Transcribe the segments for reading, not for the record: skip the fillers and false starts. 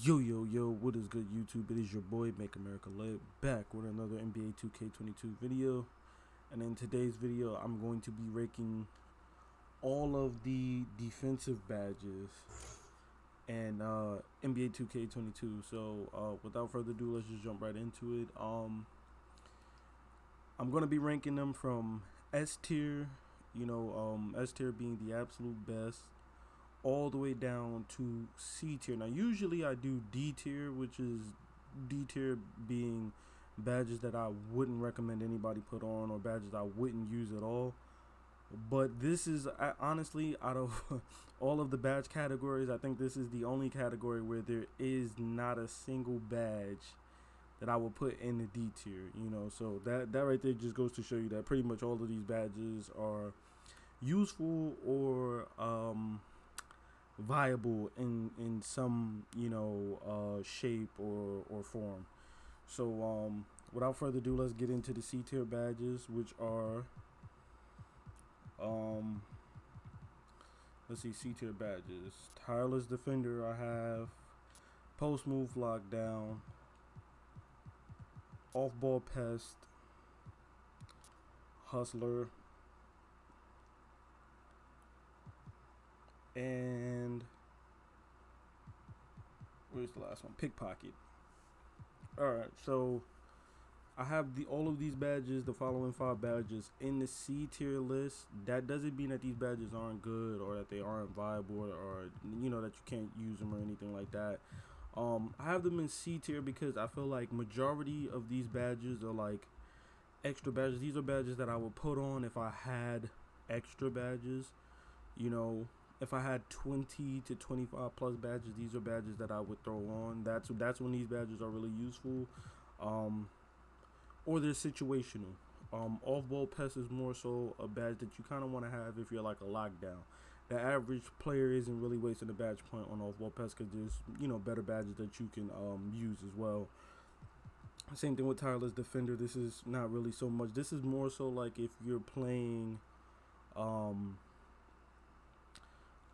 Yo, what is good, YouTube? It is your boy, Make America Lit, back with another NBA 2K22 video. And in today's video, I'm going to be ranking all of the defensive badges and NBA 2K22. So without further ado, let's just jump right into it. I'm going to be ranking them from S tier, S tier being the absolute best, all the way down to C tier. Now, usually I do D tier, which is D tier being badges that I wouldn't recommend anybody put on or badges I wouldn't use at all. But this is honestly, out of all of the badge categories, I think this is the only category where there is not a single badge that I will put in the D tier. So that right there just goes to show you that pretty much all of these badges are useful or viable in some shape or form. So without further ado, let's get into the C tier badges, which are let's see, C tier badges. Tireless Defender, I have Post Move Lockdown, Off Ball Pest, Hustler, and where's the last one? Pickpocket. Alright, so I have all of these badges, the following 5 badges, in the C tier list. That doesn't mean that these badges aren't good or that they aren't viable or that you can't use them or anything like that. I have them in C tier because I feel like majority of these badges are like extra badges. These are badges that I would put on if I had extra badges. If I had 20 to 25 plus badges, these are badges that I would throw on. That's when these badges are really useful. Or they're situational. Off-ball pest is more so a badge that you kind of want to have if you're like a lockdown. The average player isn't really wasting a badge point on off-ball pest because there's better badges that you can use as well. Same thing with Tireless Defender. This is not really so much. This is more so like if you're playing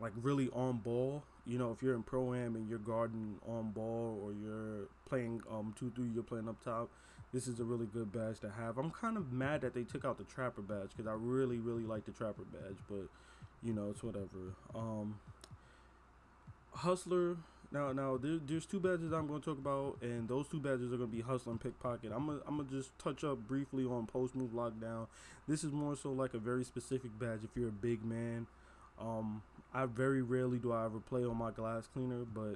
like really on ball, if you're in pro-am and you're guarding on ball, or you're playing 2-3, you're playing up top, this is a really good badge to have. I'm kind of mad that they took out the Trapper badge because I really like the Trapper badge, but it's whatever. Hustler, now there's 2 badges I'm going to talk about, and those 2 badges are going to be Hustler and Pickpocket. I'm gonna just touch up briefly on Post Move Lockdown. This is more so like a very specific badge if you're a big man. I very rarely do I ever play on my glass cleaner, but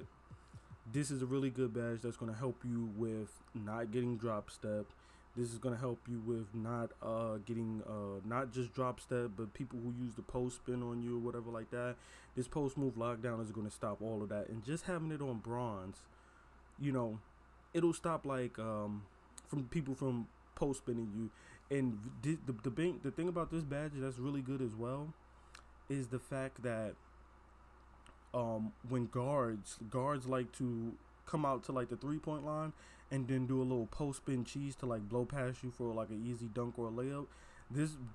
this is a really good badge that's going to help you with not getting drop step. This is going to help you with not getting not just drop step, but people who use the post spin on you or whatever like that. This Post Move Lockdown is going to stop all of that, and just having it on bronze, it'll stop like from people from post spinning you. And the thing about this badge that's really good as well is the fact that when guards like to come out to like the 3-point line and then do a little post spin cheese to like blow past you for like an easy dunk or a layup,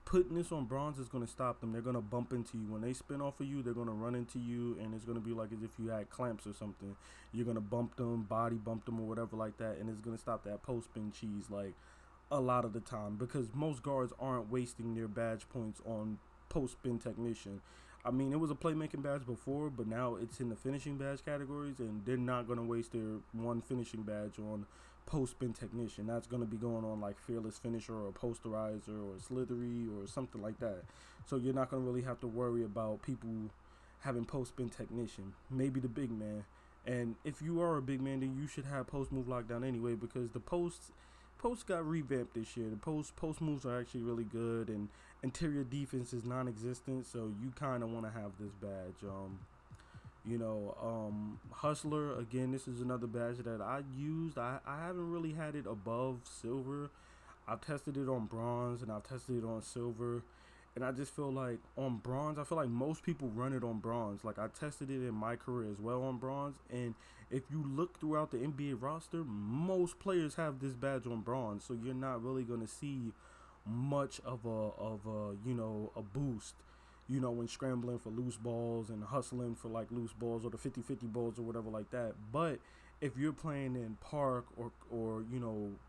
putting this on bronze is going to stop them. They're going to bump into you. When they spin off of you, they're going to run into you, and it's going to be like as if you had clamps or something. You're going to bump them, body bump them or whatever like that, and it's going to stop that post spin cheese like a lot of the time, because most guards aren't wasting their badge points on post spin technician. I mean, it was a playmaking badge before, but now it's in the finishing badge categories, and they're not going to waste their one finishing badge on post spin technician. That's going to be going on like fearless finisher or posterizer or slithery or something like that. So you're not going to really have to worry about people having post spin technician. Maybe the big man. And if you are a big man, then you should have post move lockdown anyway, because the posts got revamped this year. The post moves are actually really good, and interior defense is non-existent, so you kind of want to have this badge. Hustler, again, this is another badge that I used. I haven't really had it above silver. I've tested it on bronze and I've tested it on silver, and I just feel like on bronze, I feel like most people run it on bronze. Like, I tested it in my career as well on bronze, and if you look throughout the NBA roster, most players have this badge on bronze, so you're not really going to see much of a boost, when scrambling for loose balls and hustling for like loose balls or the 50-50 balls or whatever like that. But if you're playing in park or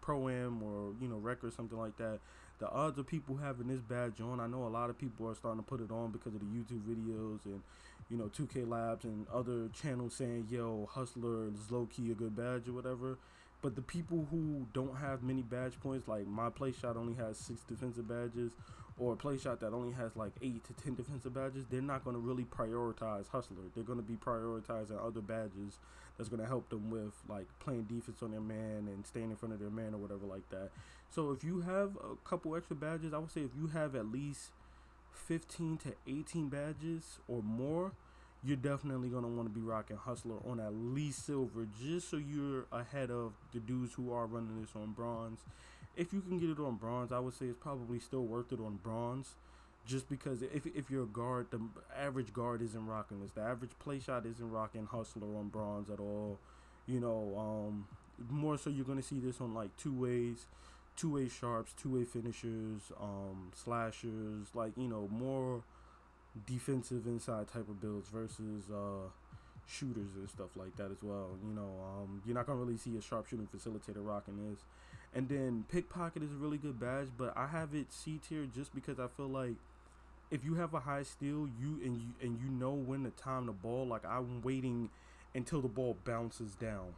pro-am or rec or something like that, the odds of people having this badge on, I know a lot of people are starting to put it on because of the YouTube videos and 2K Labs and other channels saying, yo, Hustler is low-key a good badge or whatever. But the people who don't have many badge points, like my play shot only has 6 defensive badges, or a play shot that only has like 8 to 10 defensive badges, they're not going to really prioritize Hustler. They're going to be prioritizing other badges that's going to help them with like playing defense on their man and staying in front of their man or whatever like that. So if you have a couple extra badges, I would say if you have at least 15 to 18 badges or more, you're definitely going to want to be rocking Hustler on at least silver, just so you're ahead of the dudes who are running this on bronze. If you can get it on bronze, I would say it's probably still worth it on bronze, just because if you're a guard, the average guard isn't rocking this. The average play shot isn't rocking Hustler on bronze at all. More so you're going to see this on like two-way sharps, two-way finishers, slashers, like, more defensive inside type of builds versus shooters and stuff like that as well. You're not gonna really see a sharpshooting facilitator rocking this. And then Pickpocket is a really good badge, but I have it C tier just because I feel like if you have a high steal, you know when to time the ball. Like, I'm waiting until the ball bounces down.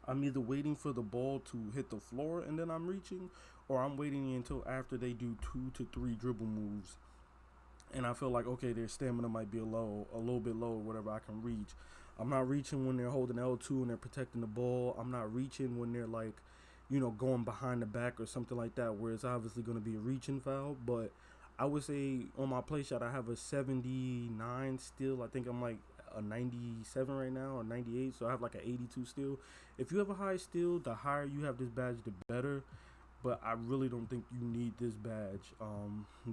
I'm either waiting for the ball to hit the floor and then I'm reaching, or I'm waiting until after they do 2 to 3 dribble moves and I feel like, okay, their stamina might be a little bit low or whatever, I can reach. I'm not reaching when they're holding L2 and they're protecting the ball. I'm not reaching when they're like, going behind the back or something like that, where it's obviously going to be a reaching foul. But I would say on my play shot, I have a 79 still. I think I'm like a 97 right now or 98, so I have like an 82 still. If you have a high steal, the higher you have this badge, the better. But I really don't think you need this badge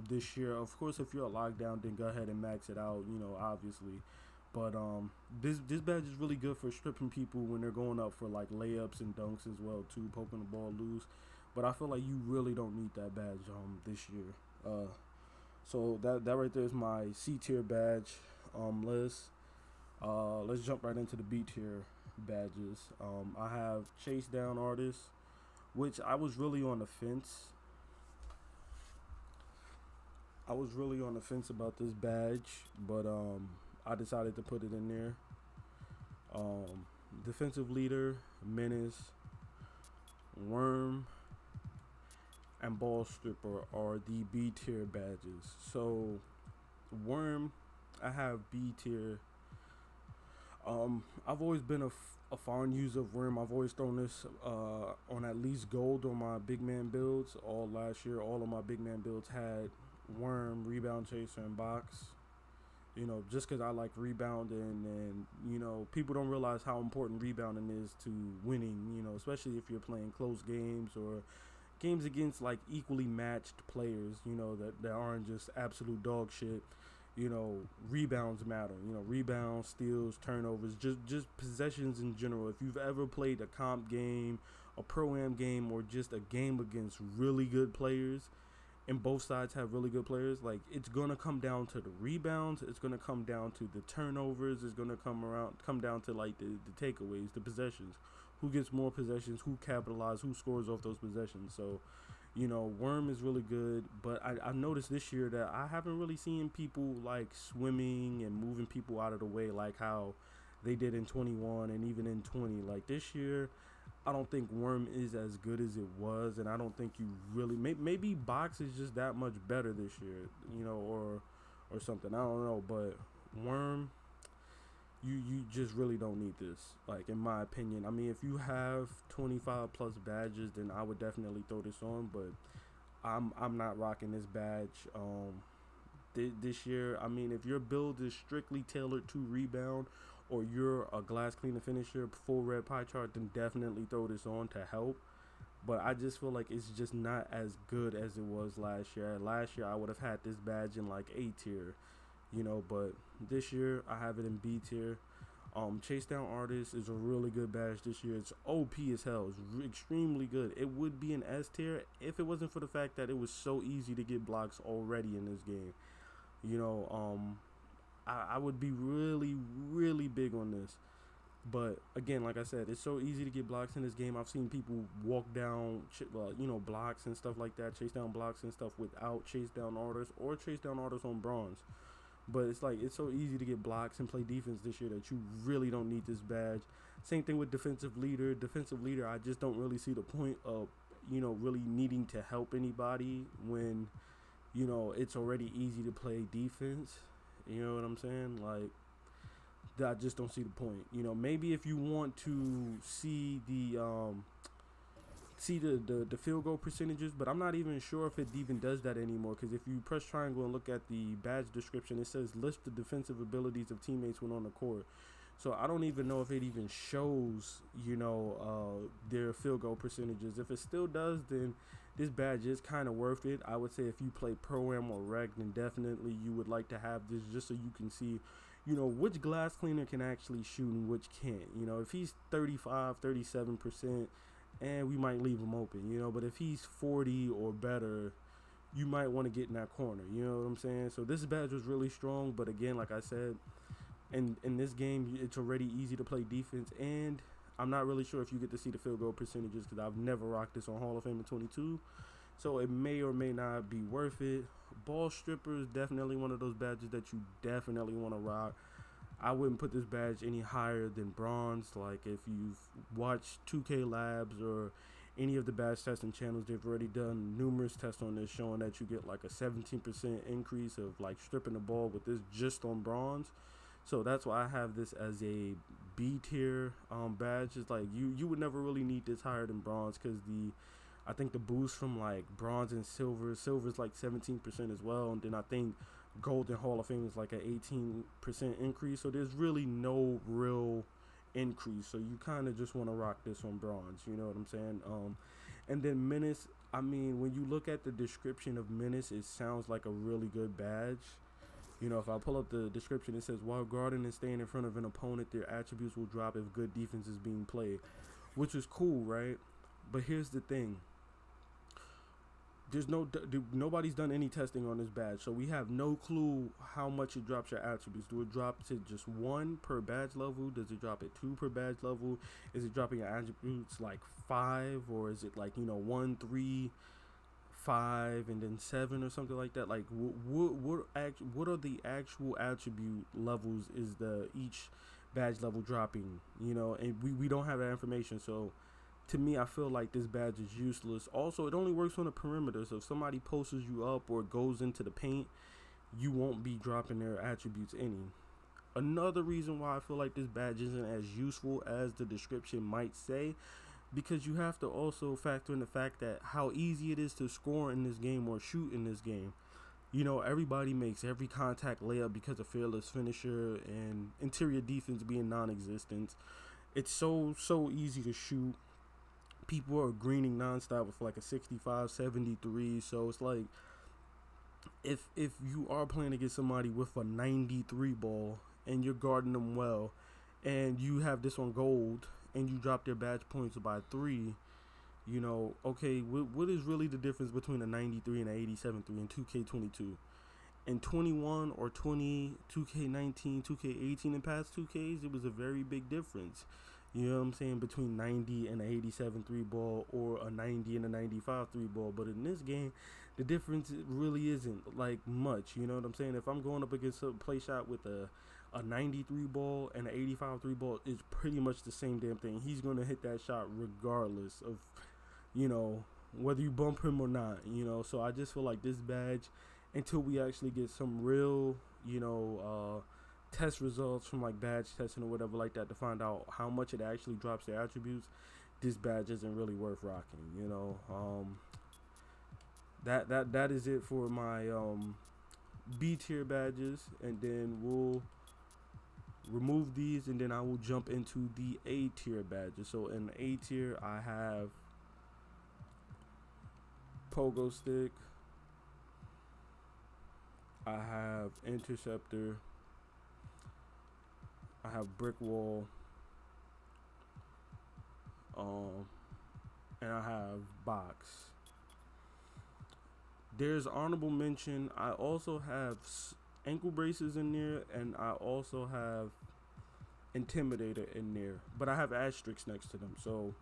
this year. Of course, if you're a lockdown, then go ahead and max it out, obviously. But this badge is really good for stripping people when they're going up for like layups and dunks as well too, poking the ball loose. But I feel like you really don't need that badge this year. So that right there is my C tier badge list. Let's jump right into the B tier badges. I have Chase Down Artist, which I was really on the fence. About this badge, but I decided to put it in there. Defensive Leader, Menace, Worm, and Ball Stripper are the B tier badges. So Worm, I have B tier. I've always been a fond user of Worm. I've always thrown this on at least gold on my big man builds. All last year, all of my big man builds had Worm, Rebound Chaser, and Box. Just because I like rebounding, and people don't realize how important rebounding is to winning. Especially if you're playing close games or games against like equally matched players. That aren't just absolute dog shit. Rebounds matter. Rebounds, steals, turnovers, just possessions in general. If you've ever played a comp game, a pro-am game, or just a game against really good players, and both sides have really good players, like, it's gonna come down to the rebounds, it's gonna come down to the turnovers, it's gonna come down to like the takeaways, the possessions. Who gets more possessions, who capitalizes, who scores off those possessions. So Worm is really good, but I noticed this year that I haven't really seen people like swimming and moving people out of the way like how they did in 21 and even in 20. Like, this year, I don't think Worm is as good as it was, and I don't think you really maybe Box is just that much better this year, or something. I don't know, but Worm, you just really don't need this, like, in my opinion. I mean, if you have 25 plus badges, then I would definitely throw this on, but I'm not rocking this badge this year. I mean, if your build is strictly tailored to rebound, or you're a glass cleaner finisher, full red pie chart, then definitely throw this on to help. But I just feel like it's just not as good as it was last year. Last year, I would have had this badge in like A tier, but this year, I have it in B tier. Chase Down Artist is a really good badge this year. It's OP as hell. It's extremely good. It would be an S tier if it wasn't for the fact that it was so easy to get blocks already in this game. I would be really, really big on this. But again, like I said, it's so easy to get blocks in this game. I've seen people walk down, blocks and stuff like that, chase down blocks and stuff without chase down orders or chase down orders on bronze. But it's like it's so easy to get blocks and play defense this year that you really don't need this badge. Same thing with defensive leader. Defensive leader, I just don't really see the point of really needing to help anybody when it's already easy to play defense. You know what I'm saying? Like, I just don't see the point. Maybe if you want to see the field goal percentages, but I'm not even sure if it even does that anymore, because if you press triangle and look at the badge description, it says list the defensive abilities of teammates when on the court. So I don't even know if it even shows their field goal percentages. If it still does, then this badge is kind of worth it. I would say if you play Pro-Am or Rec, then definitely you would like to have this, just so you can see which glass cleaner can actually shoot and which can't. If he's 35, 37%, and we might leave him open, but if he's 40 or better, you might want to get in that corner. You know what I'm saying? So this badge was really strong, but again, like I said, in this game, it's already easy to play defense, and I'm not really sure if you get to see the field goal percentages, because I've never rocked this on Hall of Fame in 22, so it may or may not be worth it. Ball stripper is definitely one of those badges that you definitely want to rock. I wouldn't put this badge any higher than bronze. Like, if you've watched 2K Labs or any of the badge testing channels, they've already done numerous tests on this showing that you get like a 17% increase of like stripping the ball with this just on bronze. So that's why I have this as a B tier badge. It's like you would never really need this higher than bronze, because I think the boost from like bronze and silver's like 17% as well, and then I think gold and Hall of Fame is like an 18% increase. So there's really no real increase. So you kind of just want to rock this on bronze. You know what I'm saying? And then Menace. I mean, when you look at the description of Menace, it sounds like a really good badge. If I pull up the description, it says, while guarding and staying in front of an opponent, their attributes will drop if good defense is being played, which is cool, right? But here's the thing. Nobody's done any testing on this badge, so we have no clue how much it drops your attributes. Do it drop to just 1 per badge level? Does it drop at 2 per badge level? Is it dropping your attributes like 5, or is it like 1, 3, 5, and then 7 or something like that? Like, what are the actual attribute levels is each badge level dropping? And we don't have that information. So to me, I feel like this badge is useless. Also, it only works on the perimeter, so if somebody posts you up or goes into the paint, you won't be dropping their attributes any. Another reason why I feel like this badge isn't as useful as the description might say, because you have to also factor in the fact that how easy it is to score in this game or shoot in this game. Everybody makes every contact layup because of fearless finisher and interior defense being non-existent. It's so easy to shoot. People are greening nonstop with like a 65, 73. So it's like, if you are playing against somebody with a 93 ball and you're guarding them well, and you have this on gold and you drop their badge points by 3, okay, what is really the difference between a 93 and an 87 3 in 2K22? In 21 or 20, 2K19, 2K18 and past 2Ks, it was a very big difference. You know what I'm saying? Between 90 and an 87 3 ball, or a 90 and a 95 3 ball. But in this game, the difference really isn't like much. You know what I'm saying? If I'm going up against a play shot with a 93 ball and an 85 3 ball, it's pretty much the same damn thing. He's going to hit that shot regardless of, whether you bump him or not. So I just feel like this badge, until we actually get some real, test results from like badge testing or whatever like that to find out how much it actually drops their attributes, this badge isn't really worth rocking. That is it for my B tier badges, and then we'll remove these, and then I will jump into the A tier badges. So in A tier, I have Pogo Stick, I have Interceptor, I have Brick Wall, and I have Box. There's honorable mention. I also have ankle braces in there, and I also have Intimidator in there, but I have asterisks next to them. So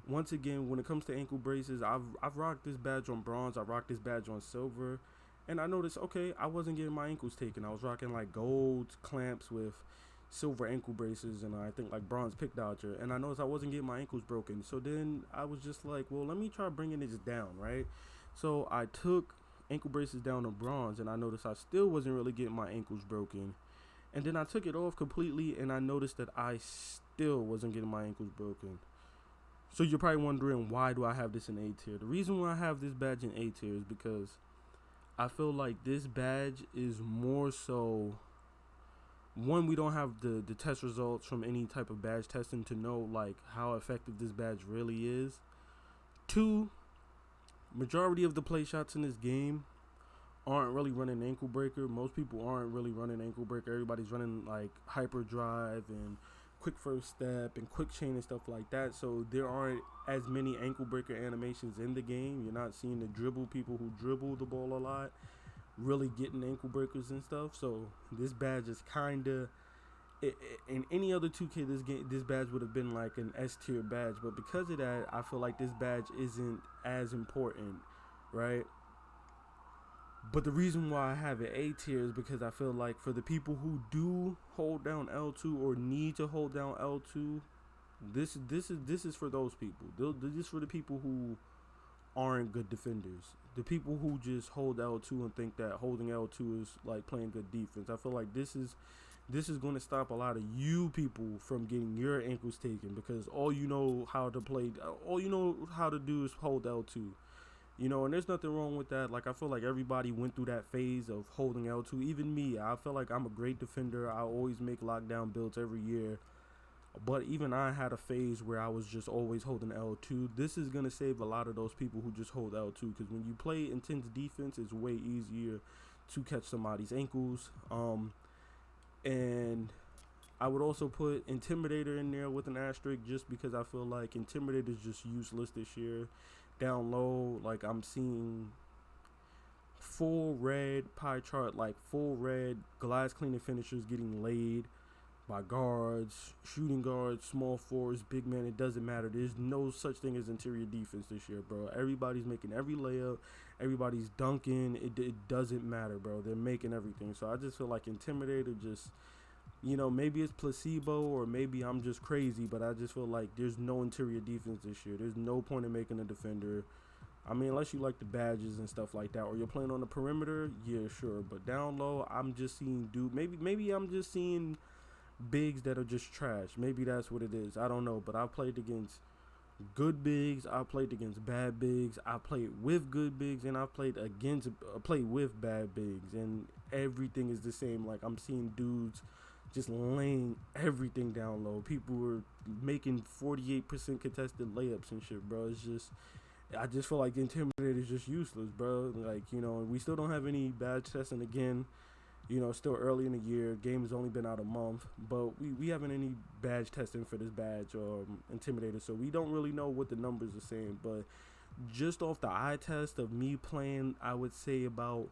once again, when it comes to ankle braces, I've rocked this badge on bronze, I rocked this badge on silver, and I noticed, okay, I wasn't getting my ankles taken. I was rocking like gold clamps with silver ankle braces, and I think like bronze pick dodger, and I noticed I wasn't getting my ankles broken. So then I was just like, well, let me try bringing this down, right? So I took ankle braces down to bronze, and I noticed I still wasn't really getting my ankles broken. And then I took it off completely, and I noticed that I still wasn't getting my ankles broken. So you're probably wondering, why do I have this in A tier? The reason why I have this badge in A tier is because I feel like this badge is more so, one, we don't have the test results from any type of badge testing to know like how effective this badge really is. Two, majority of the play shots in this game aren't really running ankle breaker. Most people aren't really running ankle breaker. Everybody's running like hyper drive and quick first step and quick chain and stuff like that. So there aren't as many ankle breaker animations in the game. You're not seeing the dribble people who dribble the ball a lot really getting ankle breakers and stuff. So this badge is kind of, in any other 2K, this badge would have been like an S tier badge, but because of that, I feel like this badge isn't as important, right? But the reason why I have it A tier is because I feel like for the people who do hold down L2 or need to hold down L2, this is for those people. This is for the people who aren't good defenders. The people who just hold L2 and think that holding L2 is like playing good defense. I feel like this is going to stop a lot of you people from getting your ankles taken, because all you know how to do is hold L2. You know, and there's nothing wrong with that. Like, I feel like everybody went through that phase of holding L2. Even me, I feel like I'm a great defender. I always make lockdown builds every year. But even I had a phase where I was just always holding L2. This is going to save a lot of those people who just hold L2. Because when you play intense defense, it's way easier to catch somebody's ankles. And I would also put Intimidator in there with an asterisk, just because I feel like Intimidator is just useless this year. Down low, like, I'm seeing full red pie chart, like full red glass cleaning finishers getting laid by guards, shooting guards, small forwards, big men. It doesn't matter. There's no such thing as interior defense this year, bro. Everybody's making every layup. Everybody's dunking. It doesn't matter, bro. They're making everything. So I just feel like Intimidator just, you know, maybe it's placebo or maybe I'm just crazy, but I just feel like there's no interior defense this year. There's no point in making a defender. I mean, unless you like the badges and stuff like that, or you're playing on the perimeter, yeah, sure. But down low, I'm just seeing maybe I'm just seeing bigs that are just trash. Maybe that's what it is. I don't know. But I've played against good bigs. I played against bad bigs. I played with good bigs, and I played with bad bigs, and everything is the same. Like, I'm seeing dudes just laying everything down low. People were making 48% contested layups and shit, bro. It's just, I just feel like the Intimidator is just useless, bro. Like, you know, we still don't have any badge testing again. You know, still early in the year. Game has only been out a month, but we haven't any badge testing for this badge or Intimidator, so we don't really know what the numbers are saying. But just off the eye test of me playing, I would say about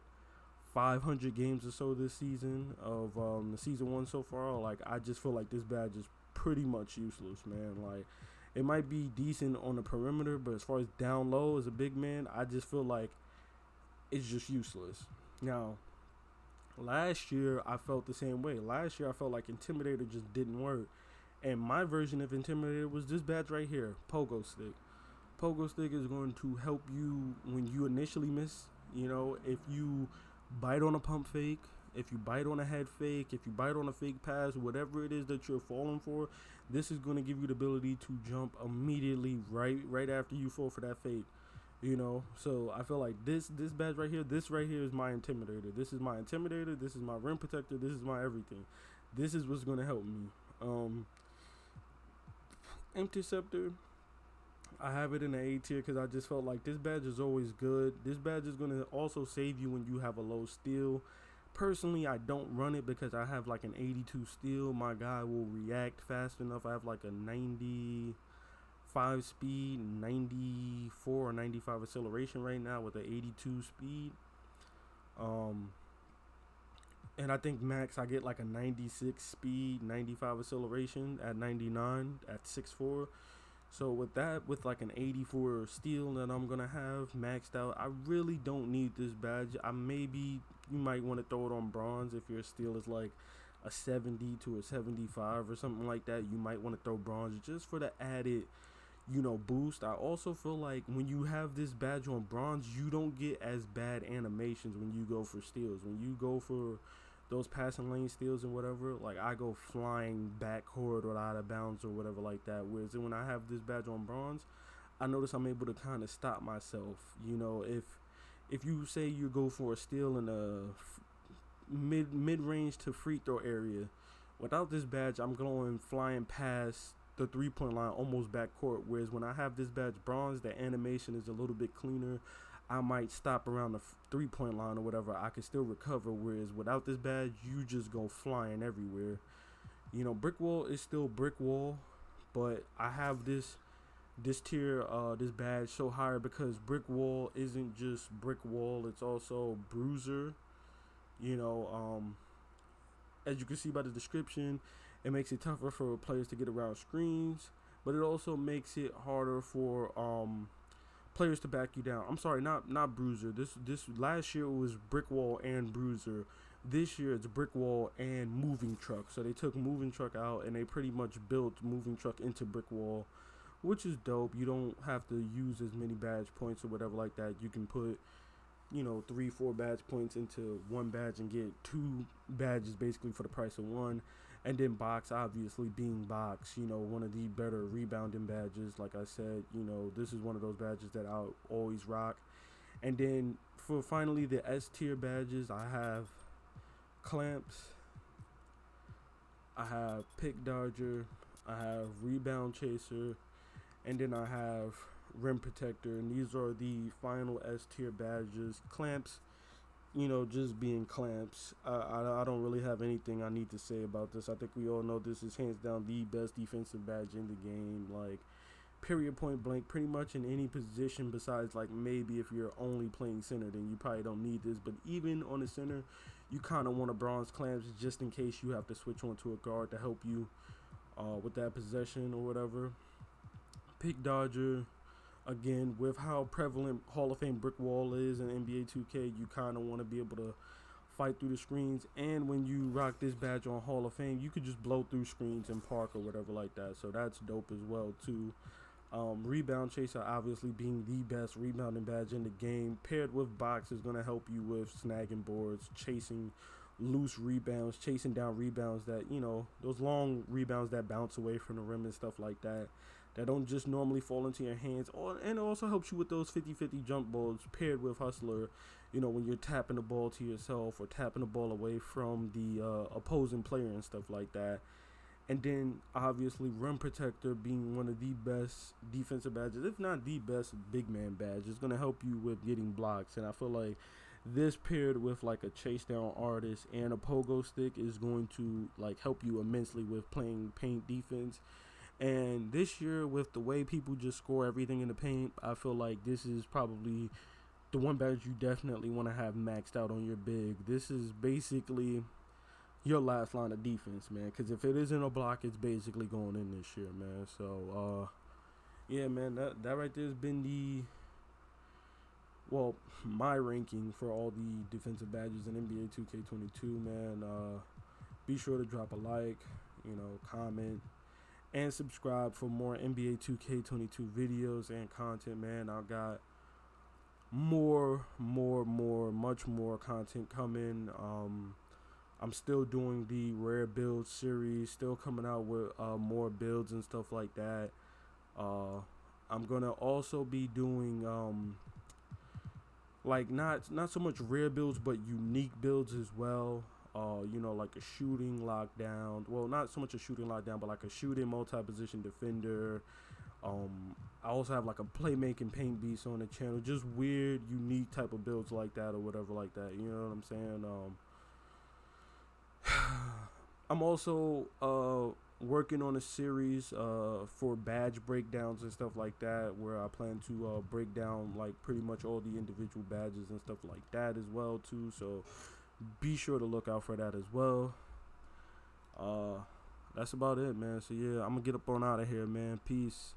500 games or so this season of the season 1 so far, like, I just feel like this badge is pretty much useless, man. Like, it might be decent on the perimeter, but as far as down low as a big man, I just feel like it's just useless. Now, last year I felt the same way. Last year I felt like Intimidator just didn't work, and my version of Intimidator was this badge right here, Pogo Stick. Pogo Stick is going to help you when you initially miss. You know, if you bite on a pump fake, if you bite on a head fake, if you bite on a fake pass, whatever it is that you're falling for, this is going to give you the ability to jump immediately right after you fall for that fake. You know, so I feel like this badge right here, this right here is my Intimidator. This is my Intimidator. This is my rim protector. This is my everything. This is what's going to help me. Interceptor, I have it in the A tier because I just felt like this badge is always good. This badge is going to also save you when you have a low steal. Personally, I don't run it because I have like an 82 steal. My guy will react fast enough. I have like a 95 speed, 94 or 95 acceleration right now with an 82 speed. And I think max I get like a 96 speed, 95 acceleration at 99 at 6'4". So with that, with like an 84 steel that I'm gonna have maxed out, I really don't need this badge. You might want to throw it on bronze if your steel is like a 70 to a 75 or something like that. You might want to throw bronze just for the added, boost. I also feel like when you have this badge on bronze, you don't get as bad animations when you go for steals. When you go for those passing lane steals and whatever, like I go flying backcourt or out of bounds or whatever like that. Whereas when I have this badge on bronze, I notice I'm able to kind of stop myself. If you say you go for a steal in a mid range to free throw area, without this badge, I'm going flying past the 3-point line almost backcourt. Whereas when I have this badge bronze, the animation is a little bit cleaner. I might stop around the 3-point line or whatever. I can still recover. Whereas without this badge, you just go flying everywhere. Brick wall is still brick wall, but I have this tier, this badge so higher because brick wall isn't just brick wall. It's also bruiser. As you can see by the description, it makes it tougher for players to get around screens, but it also makes it harder for players to back you down. I'm sorry, not bruiser. This last year it was brick wall and bruiser. This year it's brick wall and moving truck. So they took moving truck out and they pretty much built moving truck into brick wall, which is dope. You don't have to use as many badge points or whatever like that. You can put 3-4 badge points into one badge and get 2 badges basically for the price of one. And then box, obviously being box, one of the better rebounding badges. Like I said, this is one of those badges that I'll always rock. And then for finally the S tier badges, I have clamps, I have pick dodger, I have rebound chaser, and then I have rim protector. And these are the final S tier badges. Clamps, just being clamps. I don't really have anything I need to say about this. I think we all know this is hands down the best defensive badge in the game. Like, period, point blank, pretty much in any position besides, like, maybe if you're only playing center, then you probably don't need this. But even on the center, you kind of want a bronze clamps just in case you have to switch on to a guard to help you with that possession or whatever. Pick dodger. Again, with how prevalent Hall of Fame brick wall is in NBA 2K, you kind of want to be able to fight through the screens. And when you rock this badge on Hall of Fame, you could just blow through screens and park or whatever like that. So that's dope as well, too. Rebound Chaser, obviously being the best rebounding badge in the game, paired with box, is going to help you with snagging boards, chasing loose rebounds, chasing down rebounds that, those long rebounds that bounce away from the rim and stuff like that don't just normally fall into your hands. And it also helps you with those 50-50 jump balls paired with Hustler, when you're tapping the ball to yourself or tapping the ball away from the opposing player and stuff like that. And then, obviously, Rim Protector being one of the best defensive badges, if not the best big man badge. It's going to help you with getting blocks. And I feel like this paired with, like, a chase down artist and a pogo stick is going to, like, help you immensely with playing paint defense. And this year, with the way people just score everything in the paint, I feel like this is probably the one badge you definitely want to have maxed out on your big. This is basically your last line of defense, man. Because if it isn't a block, it's basically going in this year, man. So, yeah, man, that right there has been my ranking for all the defensive badges in NBA 2K22, man. Be sure to drop a like, comment, and subscribe for more NBA 2K22 videos and content, man. I got much more content coming. I'm still doing the rare build series, still coming out with more builds and stuff like that. I'm gonna also be doing like not so much rare builds, but unique builds as well. Like a shooting lockdown. Well, not so much a shooting lockdown, but like a shooting multi-position defender. I also have like a playmaking paint beast on the channel. Just weird, unique type of builds like that or whatever like that. You know what I'm saying? I'm also working on a series for badge breakdowns and stuff like that, where I plan to break down like pretty much all the individual badges and stuff like that as well too. So be sure to look out for that as well. That's about it, man. So yeah, I'm gonna get up on out of here, man. Peace.